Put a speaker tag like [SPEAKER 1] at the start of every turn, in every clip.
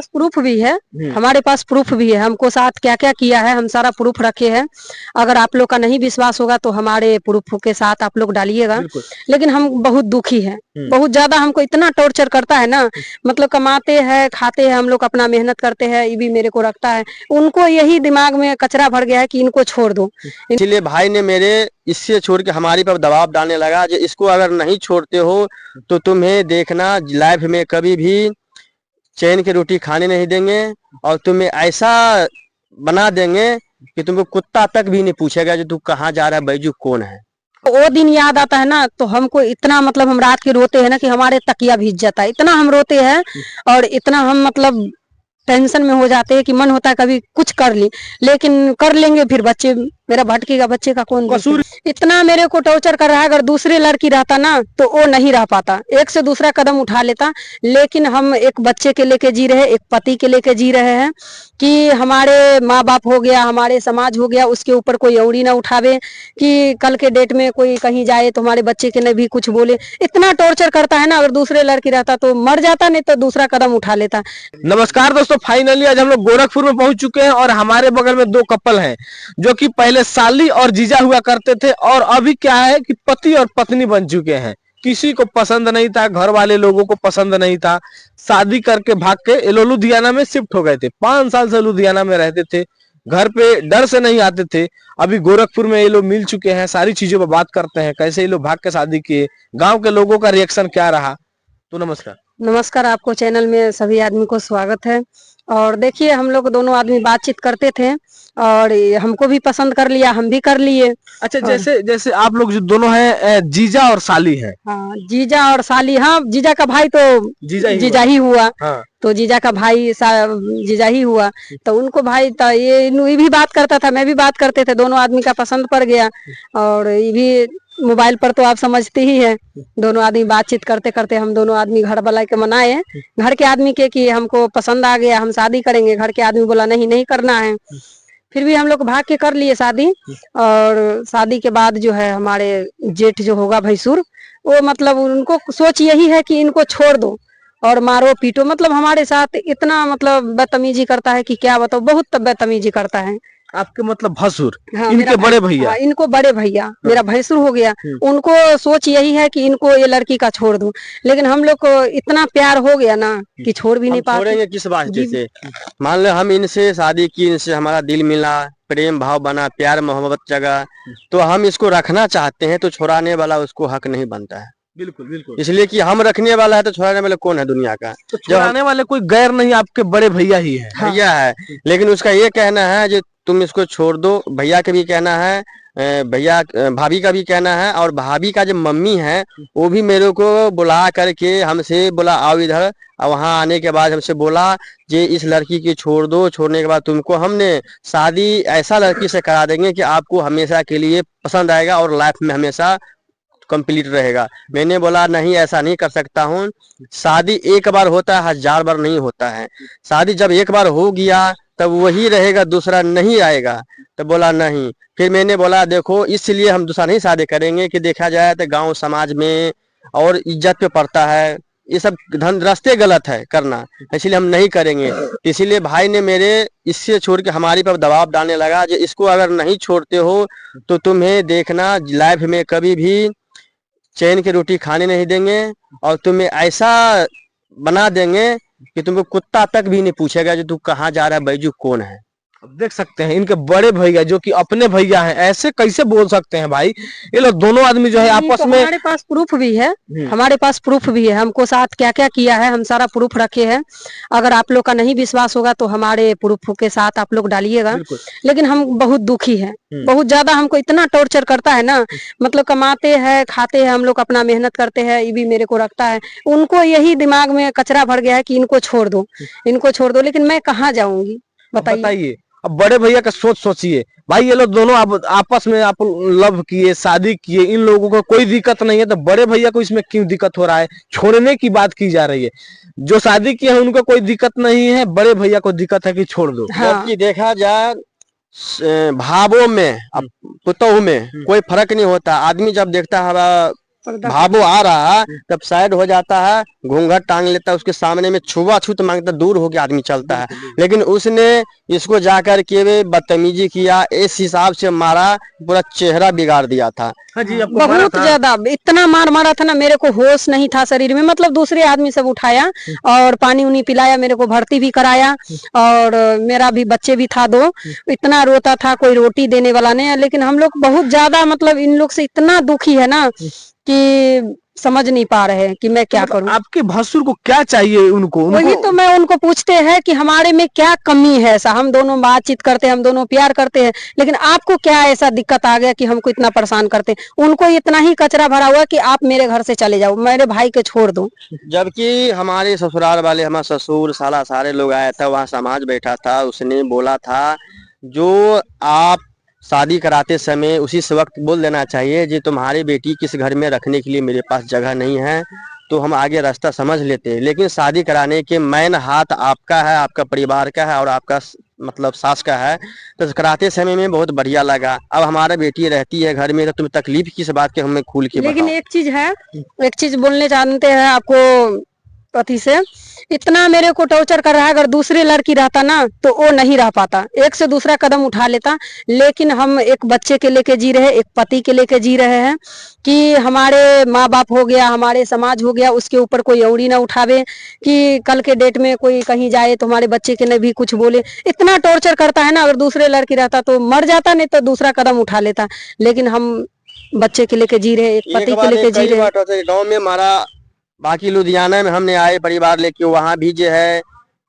[SPEAKER 1] पास proof भी है, हमारे पास प्रूफ भी है, हमको साथ क्या क्या किया है हम सारा प्रूफ रखे हैं। अगर आप लोग का नहीं विश्वास होगा तो हमारे प्रूफ के साथ आप लोग डालिएगा। लेकिन हम बहुत दुखी हैं, बहुत ज्यादा हमको इतना टॉर्चर करता है ना, मतलब कमाते हैं खाते हैं हम लोग अपना मेहनत करते हैं, ये भी मेरे को रखता है, उनको यही दिमाग में कचरा भर गया है कि इनको छोड़ दो।
[SPEAKER 2] इसलिए भाई ने मेरे इससे छोड़ के हमारी पर दबाव डालने लगा, जो इसको अगर नहीं छोड़ते हो तो तुम्हें देखना लाइफ में कभी भी चैन की रोटी खाने नहीं देंगे, और तुम्हें ऐसा बना देंगे कि तुमको कुत्ता तक भी नहीं पूछेगा जो तू कहाँ जा रहा है, बैजू कौन है।
[SPEAKER 1] वो दिन याद आता है ना तो हमको इतना मतलब हम रात के रोते हैं ना कि हमारे तकिया भीग जाता है, इतना हम रोते हैं और इतना हम मतलब टेंशन में हो जाते हैं कि मन होता है कभी कुछ कर ली, लेकिन कर लेंगे फिर बच्चे मेरा भटकेगा, बच्चे का कौन कसूर। इतना मेरे को टॉर्चर कर रहा है, अगर दूसरे लड़की रहता ना तो वो नहीं रह पाता, एक से दूसरा कदम उठा लेता। लेकिन हम एक बच्चे के लेके जी रहे हैं, एक पति के लेके जी रहे हैं कि हमारे माँ बाप हो गया, हमारे समाज हो गया, उसके ऊपर कोई औड़ी ना उठावे कि कल के डेट में कोई कहीं जाए तो हमारे बच्चे के ने भी कुछ बोले। इतना टॉर्चर करता है ना, अगर दूसरे लड़की रहता तो मर जाता, नहीं तो दूसरा कदम उठा लेता।
[SPEAKER 3] नमस्कार दोस्तों, फाइनली आज हम लोग गोरखपुर में पहुंच चुके हैं और हमारे बगल में दो कपल हैं जो कि पहले साली और जीजा हुआ करते थे और अभी क्या है कि पति और पत्नी बन चुके हैं। किसी को पसंद नहीं था, घर वाले लोगों को पसंद नहीं था, शादी करके भाग के ये लोग लुधियाना में शिफ्ट हो गए थे। 5 साल से लुधियाना में रहते थे, घर पे डर से नहीं आते थे। अभी गोरखपुर में ये लोग मिल चुके हैं, सारी चीजों पर बात करते हैं, कैसे ये लोग भाग के शादी किए, गाँव के लोगों का रिएक्शन क्या रहा। तो नमस्कार।
[SPEAKER 1] नमस्कार, आपको चैनल में सभी आदमी को स्वागत है। और देखिए हम लोग दोनों आदमी बातचीत करते थे और हमको भी पसंद कर लिया, हम भी कर लिए।
[SPEAKER 3] अच्छा, जैसे जैसे आप लोग जो दोनों हैं जीजा और साली हैं।
[SPEAKER 1] हाँ, जीजा और साली। हाँ, जीजा का भाई तो जीजा ही हुआ। हाँ। तो जीजा का भाई जीजा ही हुआ, तो उनको भाई तो ये भी बात करता था, मैं भी बात करते थे, दोनों आदमी का पसंद पड़ गया। और ये भी मोबाइल पर तो आप समझते ही हैं, दोनों आदमी बातचीत करते करते हम दोनों आदमी घर वाला के मनाए, घर के आदमी के कि हमको पसंद आ गया, हम शादी करेंगे। घर के आदमी बोला नहीं नहीं करना है, फिर भी हम लोग भाग के कर लिए शादी। और शादी के बाद जो है हमारे जेठ जो होगा भैंसुर, वो मतलब उनको सोच यही है कि इनको छोड़ दो और मारो पीटो, मतलब हमारे साथ इतना मतलब बदतमीजी करता है कि क्या बताओ, बहुत बदतमीजी करता है।
[SPEAKER 3] आपके मतलब भसुर?
[SPEAKER 1] हाँ,
[SPEAKER 3] इनके बड़े भैया?
[SPEAKER 1] हाँ, इनको बड़े भैया। हाँ। मेरा भैंसुर हो गया, उनको सोच यही है कि इनको ये लड़की का छोड़ दूं, लेकिन हम लोग को इतना प्यार हो गया ना कि छोड़ भी नहीं पाते।
[SPEAKER 2] छोड़ेंगे किस वास्ते से? मान लो हम इनसे शादी की, इनसे हमारा दिल मिला, प्रेम भाव बना, प्यार मोहब्बत जगा, तो हम इसको रखना चाहते हैं, तो छुड़ाने वाला उसको हक नहीं बनता है।
[SPEAKER 3] बिल्कुल बिल्कुल।
[SPEAKER 2] इसलिए कि हम रखने वाला है तो छुड़ाने वाला कौन है दुनिया का?
[SPEAKER 3] तो छुड़ाने वाले कोई गैर नहीं, आपके बड़े भैया ही है।
[SPEAKER 1] हाँ।
[SPEAKER 2] भैया है, लेकिन उसका ये कहना है जो तुम इसको छोड़ दो। भैया का भी कहना है, भैया भाभी का भी कहना है, और भाभी का जो मम्मी है वो भी मेरे को बुला करके हमसे बोला आओ इधर, और वहाँ आने के बाद हमसे बोला जे इस लड़की की छोड़ दो, छोड़ने के बाद तुमको हमने शादी ऐसा लड़की से करा देंगे कि आपको हमेशा के लिए पसंद आएगा और लाइफ में हमेशा कंप्लीट रहेगा। मैंने बोला नहीं, ऐसा नहीं कर सकता हूँ, शादी एक बार होता है, 1000 बार नहीं होता है। शादी जब एक बार हो गया तब वही रहेगा, दूसरा नहीं आएगा। तो बोला नहीं। फिर मैंने बोला देखो, इसलिए हम दूसरा नहीं शादी करेंगे कि देखा जाए तो गांव समाज में और इज्जत पे पड़ता है, ये सब धन रास्ते गलत है करना, इसलिए हम नहीं करेंगे। इसीलिए भाई ने मेरे इससे छोड़ के हमारी पर दबाव डालने लगा, जो इसको अगर नहीं छोड़ते हो तो तुम्हें देखना लाइफ में कभी भी चैन की रोटी खाने नहीं देंगे, और तुम्हें ऐसा बना देंगे कि तुमको कुत्ता तक भी नहीं पूछेगा जो तू कहाँ जा रहा है, बैजू कौन है।
[SPEAKER 3] अब देख सकते हैं इनके बड़े भैया जो कि अपने भैया हैं, ऐसे कैसे बोल सकते हैं भाई? ये लोग दोनों आदमी जो है आपस में।
[SPEAKER 1] हमारे पास प्रूफ भी है, हमारे पास प्रूफ भी है, हमको साथ क्या क्या किया है हम सारा प्रूफ रखे हैं। अगर आप लोग का नहीं विश्वास होगा तो हमारे प्रूफ के साथ आप लोग डालिएगा। लेकिन हम बहुत दुखी हैं, बहुत ज्यादा हमको इतना टॉर्चर करता है ना, मतलब कमाते हैं खाते हैं हम लोग अपना मेहनत करते हैं, ये भी मेरे को रखता है, उनको यही दिमाग में कचरा भर गया है कि इनको छोड़ दो, इनको छोड़ दो। लेकिन मैं कहाँ जाऊंगी बताइए?
[SPEAKER 3] अब बड़े भैया का सोचिए भाई, ये लोग दोनों आपस में आप लव किए, शादी किए, इन लोगों को कोई दिक्कत नहीं है, तो बड़े भैया को इसमें क्यों दिक्कत हो रहा है? छोड़ने की बात की जा रही है। जो शादी किए हैं उनको कोई दिक्कत नहीं है, बड़े भैया को दिक्कत है कि छोड़ दो।
[SPEAKER 1] हाँ।
[SPEAKER 2] जबकि देखा जाए भावों में, पुतोह में कोई फर्क नहीं होता। आदमी जब देखता है भावो आ रहा तब साइड हो जाता है, घूंघट टांग लेता है, उसके सामने में छुआछूत मांगता, दूर होके आदमी चलता है। लेकिन उसने इसको जाकर के बदतमीजी किया, इस हिसाब से मारा, पूरा चेहरा बिगाड़ दिया था।
[SPEAKER 3] हाँ जी, आपको मारा
[SPEAKER 1] बहुत
[SPEAKER 3] था?
[SPEAKER 1] ज्यादा, इतना मार मारा था ना, मेरे को होश नहीं था शरीर में। मतलब दूसरे आदमी सब उठाया और पानी उनी पिलाया, मेरे को भर्ती भी कराया, और मेरा भी बच्चे भी था 2। इतना रोता था, कोई रोटी देने वाला नहीं है। लेकिन हम लोग बहुत ज्यादा, मतलब इन लोग से इतना दुखी है ना कि समझ नहीं पा रहे हैं कि मैं क्या करूं।
[SPEAKER 3] आपके भसुर को क्या चाहिए? उनको
[SPEAKER 1] वही तो मैं उनको पूछते हैं कि हमारे में क्या कमी है ऐसा, हम दोनों बातचीत करते हैं, हम दोनों प्यार करते हैं, लेकिन आपको क्या ऐसा दिक्कत आ गया कि हमको इतना परेशान करते हैं। उनको इतना ही कचरा भरा हुआ कि आप मेरे घर से चले जाओ, मेरे भाई के छोड़ दो।
[SPEAKER 2] जबकि हमारे ससुराल वाले, हमारे ससुर साला सारे लोग आया था, वहाँ समाज बैठा था, उसने बोला था जो आप शादी कराते समय उसी से वक्त बोल देना चाहिए जी तुम्हारी बेटी किस घर में रखने के लिए मेरे पास जगह नहीं है, तो हम आगे रास्ता समझ लेते हैं। लेकिन शादी कराने के मेन हाथ आपका है, आपका परिवार का है और आपका मतलब सास का है। तो कराते समय में बहुत बढ़िया लगा। अब हमारा बेटी रहती है घर में, तो तुम्हें तकलीफ किस बात के, हमें खुल के
[SPEAKER 1] लेकिन
[SPEAKER 2] बताओ।
[SPEAKER 1] एक चीज है, एक चीज बोलने जानते हैं आपको, पति से इतना मेरे को टॉर्चर कर रहा है। अगर दूसरे लड़की रहता ना तो वो नहीं रह पाता, एक से दूसरा कदम उठा लेता। लेकिन हम एक बच्चे के लेके जी रहे, एक पति के लेके जी रहे हैं कि हमारे माँ बाप हो गया, हमारे समाज हो गया, उसके ऊपर कोई औड़ी ना उठावे कि कल के डेट में कोई कहीं जाए तो हमारे बच्चे के ने भी कुछ बोले। इतना टॉर्चर करता है ना। अगर दूसरे लड़की रहता तो मर जाता, नहीं तो दूसरा कदम उठा लेता। लेकिन हम बच्चे के लेके जी रहे, एक पति के लेके जी रहे।
[SPEAKER 2] गाँव में हमारा, बाकी लुधियाना में हमने आए परिवार लेके, वहाँ भी जो है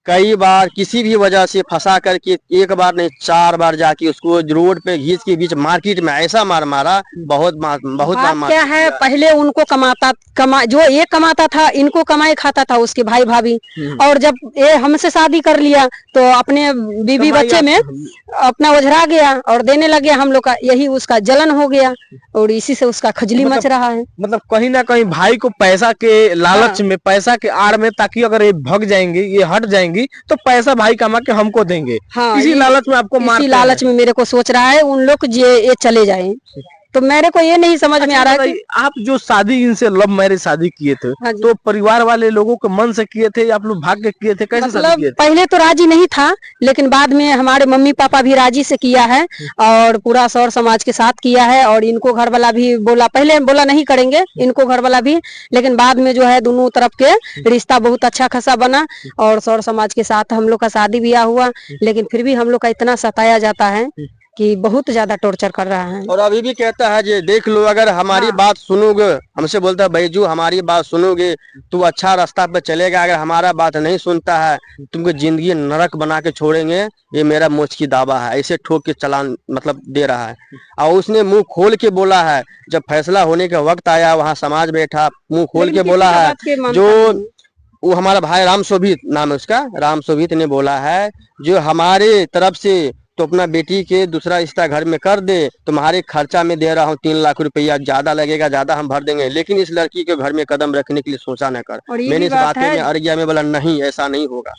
[SPEAKER 2] कई बार किसी भी वजह से फंसा करके, एक बार नहीं 4 बार जाके उसको रोड पे घींच के बीच मार्केट में ऐसा मारा, बहुत बार
[SPEAKER 1] क्या है, पहले उनको जो ये कमाता था, इनको कमाई खाता था उसके भाई भाभी। और जब ये हमसे शादी कर लिया तो अपने बीबी बच्चे में अपना उझरा गया और देने लग गया हम लोग का, यही उसका जलन हो गया और इसी से उसका खजली मच रहा है।
[SPEAKER 3] मतलब कहीं ना कहीं भाई को पैसा के लालच में, पैसा के आड़ में, ताकि अगर ये भग जाएंगे, ये हट जाएंगे तो पैसा भाई कमा के हमको देंगे।
[SPEAKER 1] हाँ,
[SPEAKER 3] इसी लालच में आपको
[SPEAKER 1] इसी लालच में मेरे को सोच रहा है उन लोग ये चले जाएं। तो मेरे को ये नहीं समझ में आ रहा है कि
[SPEAKER 3] आप जो शादी इनसे लव मैरिज शादी किए थे,
[SPEAKER 1] हाँ
[SPEAKER 3] तो परिवार वाले लोगों के मन से किए थे या आप लोग भाग के किए थे? कैसे शादी किए थे?
[SPEAKER 1] पहले तो राजी नहीं था, लेकिन बाद में हमारे मम्मी पापा भी राजी से किया है और पूरा सौर समाज के साथ किया है। और इनको घर वाला भी बोला, पहले बोला नहीं करेंगे, इनको घर वाला भी, लेकिन बाद में जो है दोनों तरफ के रिश्ता बहुत अच्छा खासा बना और सौर समाज के साथ हम लोग का शादी ब्याह हुआ। लेकिन फिर भी हम लोग का इतना सताया जाता है कि बहुत ज्यादा टॉर्चर कर रहा है।
[SPEAKER 2] और अभी भी कहता है जे देख लो, अगर हमारी बात सुनोगे, हमसे बोलता है बैजू हमारी बात सुनोगे तू अच्छा रास्ता पे चलेगा, अगर हमारा बात नहीं सुनता है तुमको जिंदगी नरक बना के छोड़ेंगे, ये मेरा मुझ की दावा है। ऐसे ठोक के चलान मतलब दे रहा है। और उसने मुंह खोल के बोला है, जब फैसला होने का वक्त आया वहाँ समाज बैठा, मुंह खोल के बोला है, जो वो हमारा भाई राम शोभित नाम है उसका, राम शोभित ने बोला है जो हमारे तरफ से तो अपना बेटी के दूसरा रिश्ता घर में कर दे, तुम्हारे खर्चा में दे रहा हूँ 3 लाख रुपया, ज्यादा लगेगा ज्यादा हम भर देंगे, लेकिन इस लड़की के घर में कदम रखने के लिए सोचा न कर। मैंने इस बात में अड़ गया, मैं बोला नहीं ऐसा नहीं होगा।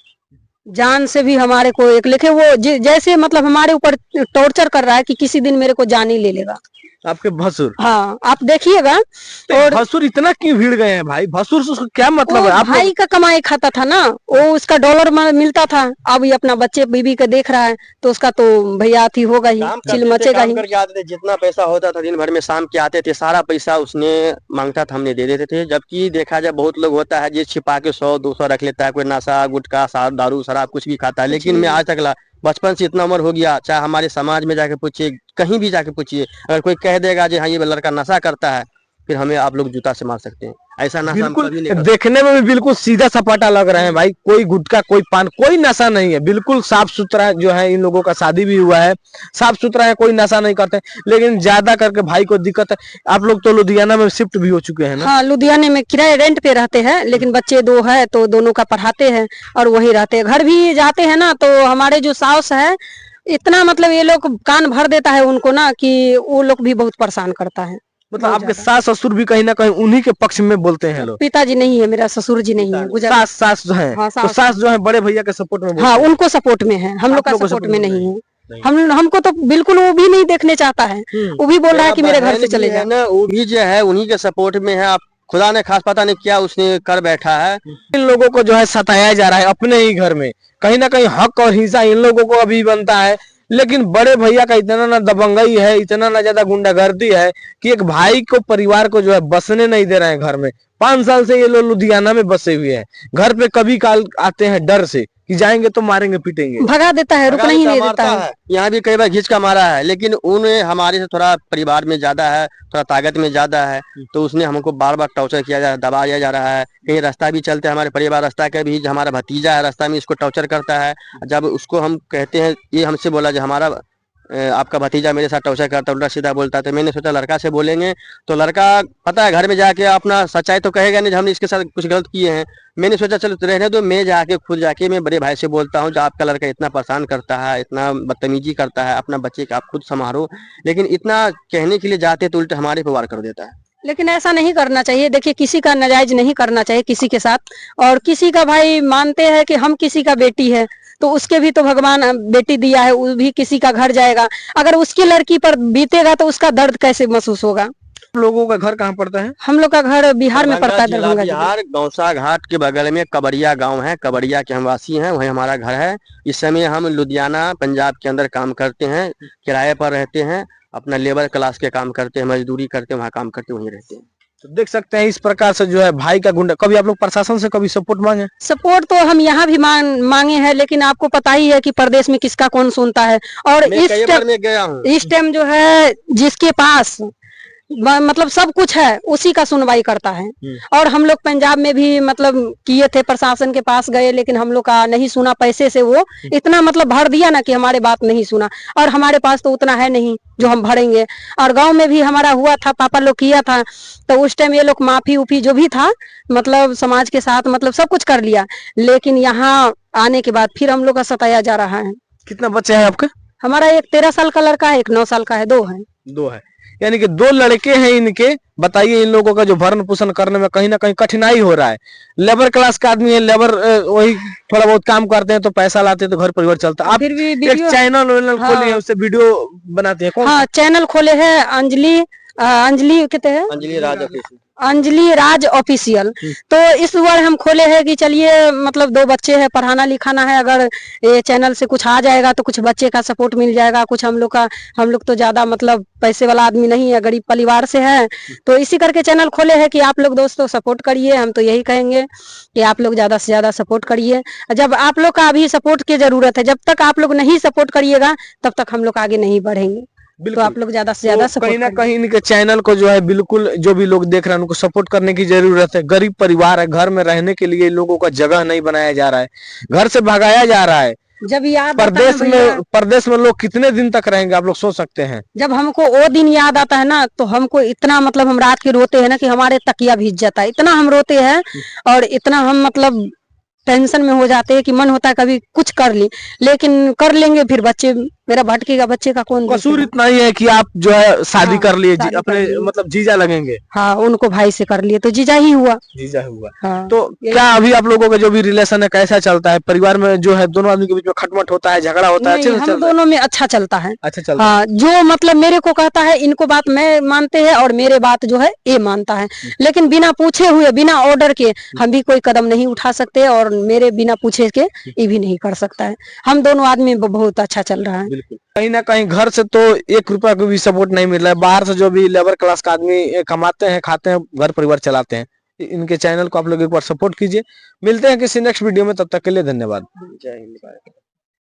[SPEAKER 1] जान से भी हमारे को एक लिखे वो जैसे मतलब हमारे ऊपर टॉर्चर कर रहा है कि किसी दिन मेरे को जान ही ले लेगा।
[SPEAKER 3] आपके भसुर?
[SPEAKER 1] हाँ, आप देखिएगा।
[SPEAKER 3] और भसुर इतना क्यों भीड़ गए हैं भाई? भसुर से उसका क्या मतलब है? आप
[SPEAKER 1] भाई का कमाई खाता था ना, वो उसका डॉलर मिलता था। अब ये अपना बच्चे बीबी का देख रहा है तो उसका तो भैया थी होगा ही, चिल मचेगा ही।
[SPEAKER 2] करके आते थे, जितना पैसा होता था दिन भर में शाम के आते थे, सारा पैसा उसने मांगता था, हमने दे देते थे। जबकि देखा जाए बहुत लोग होता है जो छिपा के 100-200 रख लेता है, कोई नशा गुटखा दारू शराब कुछ भी खाता है। लेकिन मैं आज तक बचपन से इतना उम्र हो गया, चाहे हमारे समाज में जाके पूछिए, कहीं भी जाके पूछिए, अगर कोई कह देगा जी हाँ ये लड़का नशा करता है, फिर हमें आप लोग जूता से मार सकते हैं। ऐसा नशा
[SPEAKER 3] बिल्कुल देखने में भी बिल्कुल सीधा सपाटा लग रहे हैं भाई। कोई गुटखा, कोई पान, कोई नशा नहीं है, बिल्कुल साफ सुथरा जो है। इन लोगों का शादी भी हुआ है, साफ सुथरा है, कोई नशा नहीं करते। लेकिन ज्यादा करके भाई को दिक्कत है। आप लोग तो लुधियाना में शिफ्ट भी हो चुके हैं ना?
[SPEAKER 1] हाँ, लुधियाने में किराए रेंट पे रहते हैं, लेकिन बच्चे 2 है तो दोनों का पढ़ाते हैं और वही रहते हैं। घर भी जाते हैं ना तो हमारे जो सास है इतना मतलब ये लोग कान भर देता है उनको ना कि वो लोग भी बहुत परेशान करता है।
[SPEAKER 3] मतलब आपके सास ससुर भी कहीं ना कहीं उन्हीं के पक्ष में बोलते हैं लोग?
[SPEAKER 1] पिताजी नहीं है मेरा, ससुर जी नहीं है,
[SPEAKER 3] सास जो है।
[SPEAKER 1] हाँ,
[SPEAKER 3] तो सास जो है बड़े भैया के सपोर्ट में?
[SPEAKER 1] हाँ, उनको सपोर्ट में है, हम लोग का सपोर्ट में नहीं है। हमको तो बिल्कुल वो भी नहीं देखने चाहता है। वो भी बोल रहा है कि मेरे घर से चले जाए
[SPEAKER 2] ना, वो भी जो है उन्हीं के सपोर्ट में है। आप खुदा ने खास पता नहीं क्या उसने कर बैठा है।
[SPEAKER 3] इन लोगों को जो है सताया जा रहा है अपने ही घर में, कहीं ना कहीं हक और हिस्सा इन लोगों को अभी बनता है। लेकिन बड़े भैया का इतना ना दबंगई है, इतना ना ज्यादा गुंडागर्दी है कि एक भाई को, परिवार को जो है बसने नहीं दे रहे हैं घर में। 5 साल से ये लोग लुधियाना में बसे हुए हैं। घर पे कभी काल आते हैं डर से कि जाएंगे तो मारेंगे पीटेंगे,
[SPEAKER 1] भगा देता है, रुकना ही नहीं देता है।
[SPEAKER 2] यहाँ भी कई बार घिंच का मारा है, लेकिन उन्हें हमारे से थोड़ा परिवार में ज्यादा है, थोड़ा ताकत में ज्यादा है, तो उसने हमको बार बार टॉर्चर किया जा रहा है, दबाया जा रहा है। कहीं रास्ता भी चलते हैं, हमारे परिवार रास्ता का भी, हमारा भतीजा है रास्ता में, इसको टॉर्चर करता है। जब उसको हम कहते हैं, ये हमसे बोला जो हमारा आपका भतीजा मेरे साथ टॉर्चर करता, उल्टा सीधा बोलता, तो मैंने सोचा लड़का से बोलेंगे तो लड़का पता है घर में जाके अपना सच्चाई तो कहेगा नहीं, हमने इसके साथ कुछ गलत किए हैं। मैंने सोचा चलो रहने दो, मैं जाके खुद जाके मैं बड़े भाई से बोलता हूँ, जो आपका लड़का इतना परेशान करता है, इतना बदतमीजी करता है, अपना बच्चे का आप खुद संभालो। लेकिन इतना कहने के लिए जाते तो उल्टा हमारे पे वार कर देता है।
[SPEAKER 1] लेकिन ऐसा नहीं करना चाहिए। देखिए, किसी का नाजायज नहीं करना चाहिए किसी के साथ। और किसी का भाई मानते हैं कि हम किसी का बेटी है, तो उसके भी तो भगवान बेटी दिया है, वो भी किसी का घर जाएगा। अगर उसकी लड़की पर बीतेगा तो उसका दर्द कैसे महसूस होगा।
[SPEAKER 3] लोगों का घर कहाँ पड़ता है?
[SPEAKER 1] हम लोग का घर बिहार में पड़ता है, दरभंगा
[SPEAKER 2] बिहार, गौसा घाट के बगल में कबड़िया गांव है, कबड़िया के हम वासी हैं, वही हमारा घर है। इस समय हम लुधियाना पंजाब के अंदर काम करते हैं, किराए पर रहते हैं, अपना लेबर क्लास के काम करते हैं, मजदूरी करते हैं, वहाँ काम करते हैं, वहीं रहते हैं।
[SPEAKER 3] तो देख सकते हैं इस प्रकार से जो है भाई का गुंडा। कभी आप लोग प्रशासन से कभी सपोर्ट मांगे?
[SPEAKER 1] सपोर्ट तो हम यहाँ भी मांगे हैं, लेकिन आपको पता ही है कि प्रदेश में किसका कौन सुनता है। और इस टाइम जो है जिसके पास मतलब सब कुछ है उसी का सुनवाई करता है। और हम लोग पंजाब में भी मतलब किए थे, प्रशासन के पास गए, लेकिन हम लोग का नहीं सुना। पैसे से वो इतना मतलब भर दिया ना कि हमारे बात नहीं सुना, और हमारे पास तो उतना है नहीं जो हम भरेंगे। और गांव में भी हमारा हुआ था, पापा लोग किया था, तो उस टाइम ये लोग माफी उफी जो भी था मतलब समाज के साथ मतलब सब कुछ कर लिया। लेकिन यहाँ आने के बाद फिर हम लोग का सताया जा रहा है।
[SPEAKER 3] कितना बच्चे हैं आपके?
[SPEAKER 1] हमारा एक 13 साल का लड़का है, एक 9 साल का है, 2 है।
[SPEAKER 3] 2 है, यानी कि 2 लड़के हैं इनके। बताइए, इन लोगों का जो भरण पोषण करने में कहीं ना कहीं कठिनाई हो रहा है। लेबर क्लास का आदमी है, लेबर वही थोड़ा बहुत काम करते हैं तो पैसा लाते हैं तो घर परिवार चलता है। आप
[SPEAKER 1] फिर भी
[SPEAKER 3] एक चैनल खोले हैं, उससे वीडियो बनाते हैं?
[SPEAKER 1] हाँ, चैनल खोले हैं, अंजलि कहते हैं, अंजलि राज ऑफिशियल। तो इस बार हम खोले हैं कि चलिए मतलब 2 बच्चे हैं, पढ़ाना लिखाना है, अगर ये चैनल से कुछ आ जाएगा तो कुछ बच्चे का सपोर्ट मिल जाएगा, कुछ हम लोग तो ज्यादा मतलब पैसे वाला आदमी नहीं है, गरीब परिवार से है। तो इसी करके चैनल खोले हैं कि आप लोग दोस्तों सपोर्ट करिए। हम तो यही कहेंगे कि आप लोग ज्यादा से ज्यादा सपोर्ट करिए। जब आप लोग का अभी सपोर्ट की जरूरत है, जब तक आप लोग नहीं सपोर्ट करिएगा तब तक हम लोग आगे नहीं बढ़ेंगे। तो आप लोग ज्यादा से ज्यादा
[SPEAKER 3] कहीं ना कहीं इनके चैनल को जो है बिल्कुल जो भी लोग देख रहे हैं उनको सपोर्ट करने की जरूरत है। गरीब परिवार है, घर में रहने के लिए लोगों का जगह नहीं बनाया जा रहा है, घर से भगाया जा रहा है।
[SPEAKER 1] जब याद
[SPEAKER 3] प्रदेश में लोग कितने दिन तक रहेंगे आप लोग सोच सकते हैं।
[SPEAKER 1] जब हमको वो दिन याद आता है ना, तो हमको इतना मतलब हम रात के रोते हैं ना कि हमारे तकिया भीग जाता है, इतना हम रोते हैं। और इतना हम मतलब टेंशन में हो जाते हैं कि मन होता है कभी कुछ कर ली, लेकिन कर लेंगे फिर बच्चे मेरा भटकेगा, बच्चे का कौन
[SPEAKER 3] कसूर इतना ही है कि आप जो है शादी कर लिए, अपने मतलब जीजा लगेंगे।
[SPEAKER 1] हाँ, उनको भाई से कर लिए तो जीजा ही हुआ।
[SPEAKER 3] हाँ। तो क्या अभी आप लोगों का जो भी रिलेशन है कैसा चलता है? परिवार में जो है दोनों आदमी के बीच में खटमट होता है, झगड़ा होता है?
[SPEAKER 1] हम दोनों में अच्छा चलता है।
[SPEAKER 3] अच्छा चलता
[SPEAKER 1] है। हाँ, जो मतलब मेरे को कहता है, इनको बात मैं मानते हैं और मेरे बात जो है ये मानता है। लेकिन बिना पूछे हुए, बिना ऑर्डर के हम भी कोई कदम नहीं उठा सकते, और मेरे बिना पूछे के ये भी नहीं कर सकता है। हम दोनों आदमी बहुत अच्छा चल रहा है।
[SPEAKER 3] कहीं ना कहीं घर से तो 1 रुपया को भी सपोर्ट नहीं मिल रहा है। बाहर से जो भी लेबर क्लास का आदमी कमाते हैं, खाते हैं, घर परिवार चलाते हैं। इनके चैनल को आप लोग एक बार सपोर्ट कीजिए। मिलते हैं किसी नेक्स्ट वीडियो में, तब तक के लिए धन्यवाद।
[SPEAKER 2] जय हिंद।